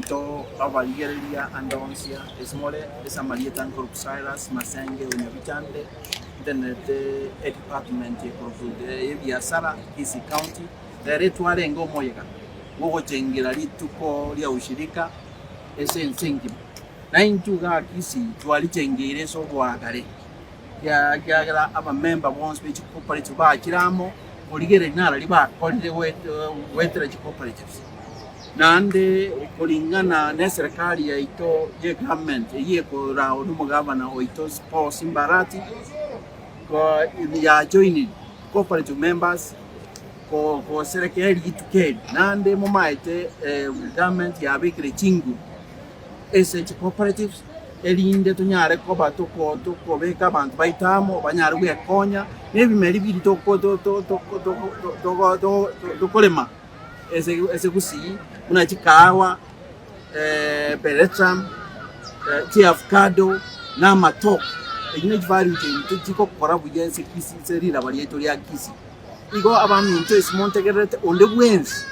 To abaligeria andonsia esmole esa marieta Cyrus Masenge Unyabichande then the department of biashara Kisii County retware ngo moyega wogo chengera lituko lya ushirika ese nsingi na intuga Kisii twali chengere so gwagare ya aba member bonds which cooperative ba kiramo oligere nara liba kolide wetre cooperatives nande koreng'ana ne serikali ya ito ye government ye ko rao no governor o ito sports imbarati ko ya join cooperative members ko serikali itukedi nande momaite government ya bikire chingu ese cooperatives elinde tunyare ko batoko beka abantu baitamo banyare gwekonya nebimeri biri to kolema ese Kisii una chikawa peretram avocado na matok ine value chain tiko kora buyense Kisii serira barieto ya Kisii igo abantu into smontegerete onde bwens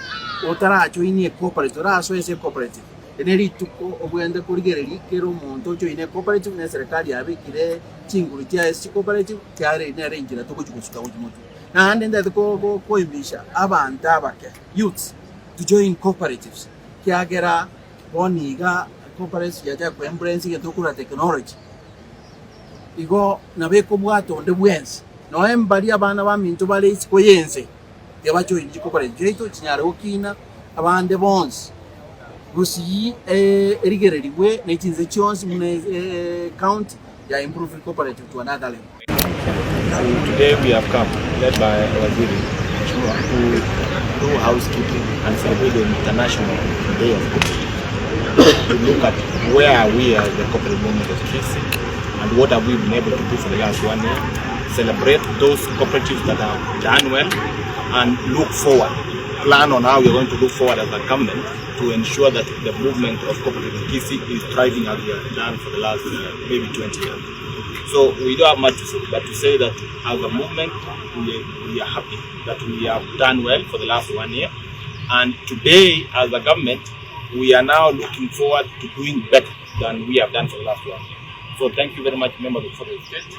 otaracho ine cooperative raso ese cooperative eneri tuko obwende kurigereri kero muntu cyo ine cooperative na serikali yabikire chinguru cya ese cooperative cyare ine rengira toko chukusuka ujimoto na ndende ko imbisha abantu abake youths to join cooperatives kiagera boniga cooperatives yata ko embrace ke tukura technology igo nabeko bwato nde bwensi no embali abana ba mintu bale isiko yense yabacho inji cooperative jeito chinyare okina abande bonds Kisii erigereriwe nekinze chonse mune count ya improve cooperative to another level. So today we have come led by Waziri to do housekeeping and celebrate the International Day of Cooperative. To look at where are we as the cooperative movement of Kisii and what have we been able to do for the last 1 year. Celebrate those cooperatives that have done well and look forward. Plan on how we are going to look forward as a government to ensure that the movement of cooperative in Kisii is thriving as we have done for the last maybe 20 years. So we don't have much to say, but to say that as a movement, we are happy that we have done well for the last 1 year. And today, as a government, we are now looking forward to doing better than we have done for the last 1 year. So thank you very much, members of the state.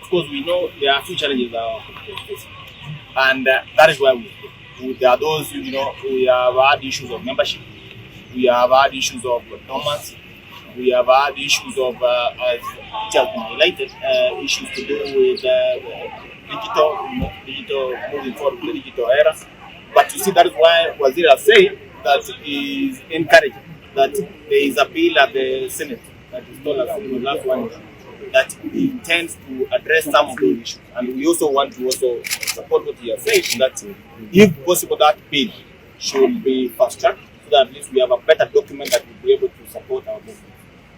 Of course, we know there are a few challenges that are facing, and that is why there are those, we have had issues of membership, we have had issues of performance, we have had issues of, as it has been highlighted, issues to do with digital, moving forward with the digital era. But you see, that is why Waziri has said that he is encouraging that there is a bill at the Senate that is told us in the last 1 year that he intends to address some of those issues. And we also want to support what he has said, that if possible that bill should be fast-tracked so that at least we have a better document that will be able to support our movement.